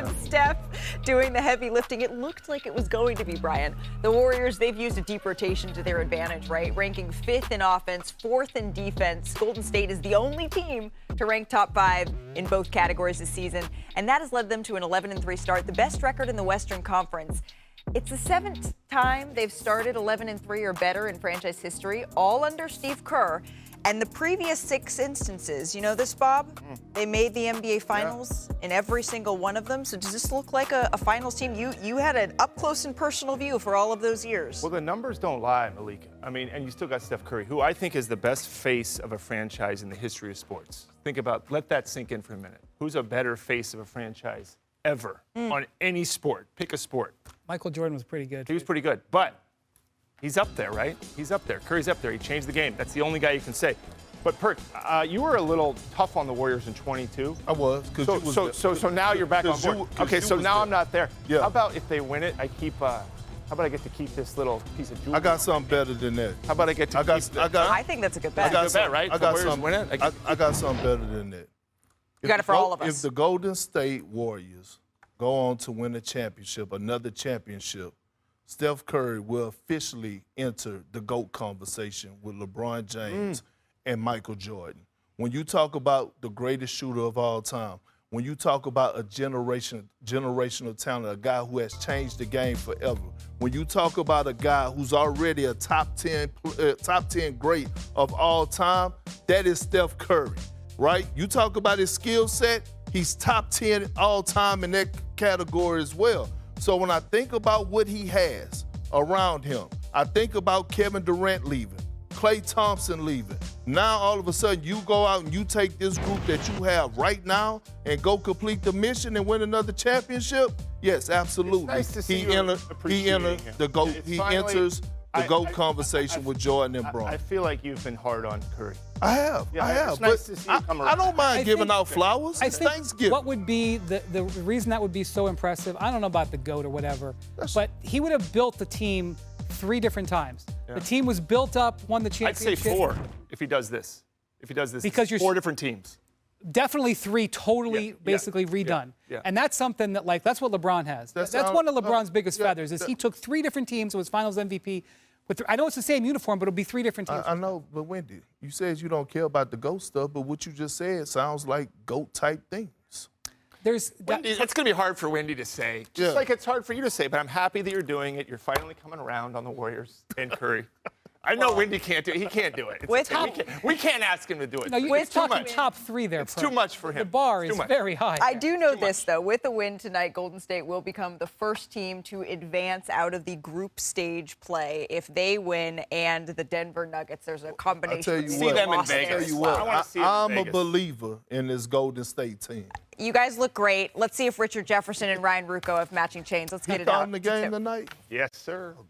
and Steph doing the heavy lifting. It looked like it was going to be, Brian. The Warriors, they've used a deep rotation to their advantage, right? Ranking 5th in offense, 4th in defense. Golden State is the only team to rank top 5 in both categories this season, and that has led them to an 11-3 start, the best record in the Western Conference. It's the 7th time they've started 11-3 or better in franchise history, all under Steve Kerr. And the previous 6 instances, you know this, Bob? They made the NBA Finals in every single one of them. So does this look like a finals team? You had an up-close and personal view for all of those years. Well, the numbers don't lie, Malika. I mean, and you still got Steph Curry, who I think is the best face of a franchise in the history of sports. Think about, let that sink in for a minute. Who's a better face of a franchise ever on any sport? Pick a sport. Michael Jordan was pretty good. He was pretty good, but he's up there, right? He's up there. Curry's up there. He changed the game. That's the only guy you can say. But Perk, you were a little tough on the Warriors in 22. I was. So now you're back on board. Okay, so now I'm not there. Yeah. How about if they win it, I keep. How about I get to keep this little piece of jewelry? I got something better than that. How about I get to keep? I think that's a good bet. That's a good bet, right? I got Warriors something. win it. I got something better than that. You got it for all of us. If the Golden State Warriors go on to win a championship, another championship, Steph Curry will officially enter the GOAT conversation with LeBron James and Michael Jordan. When you talk about the greatest shooter of all time, when you talk about a generational talent, a guy who has changed the game forever, when you talk about a guy who's already a top 10 great of all time, that is Steph Curry, right? You talk about his skill set, he's top 10 all time in that category as well. So when I think about what he has around him, I think about Kevin Durant leaving, Klay Thompson leaving. Now all of a sudden you go out and you take this group that you have right now and go complete the mission and win another championship? Yes, absolutely. It's nice to see he enters the GOAT. He enters the GOAT conversation with Jordan and Bron. I feel like you've been hard on Curry. I have. It's nice to see you come around. I don't mind giving out flowers. I think Thanksgiving. what would be the reason that would be so impressive, I don't know about the GOAT or whatever, but he would have built the team 3 different times. Yeah. The team was built up, won the championship. I'd say 4 if he does this. Because you're 4 different teams. Definitely 3 totally basically redone. Yeah. And that's something that, like, that's what LeBron has. That's one of LeBron's biggest feathers is he took 3 different teams and was finals MVP. I know it's the same uniform, but it'll be 3 different teams. I know, but Wendy, you said you don't care about the GOAT stuff, but what you just said sounds like GOAT-type things. Wendy, it's going to be hard for Wendy to say, just like it's hard for you to say, but I'm happy that you're doing it. You're finally coming around on the Warriors and Curry. I know Wendy can't do it. He can't do it. We can't ask him to do it. No, you're talking top 3 there. It's too much for him. The bar is very high. I do know this, though. With the win tonight, Golden State will become the first team to advance out of the group stage play if they win and the Denver Nuggets. There's a combination. I tell you see them in Vegas. I'm a believer in this Golden State team. You guys look great. Let's see if Richard Jefferson and Ryan Ruocco have matching chains. Let's get it out. You calling the game tonight? Yes, sir. Oh,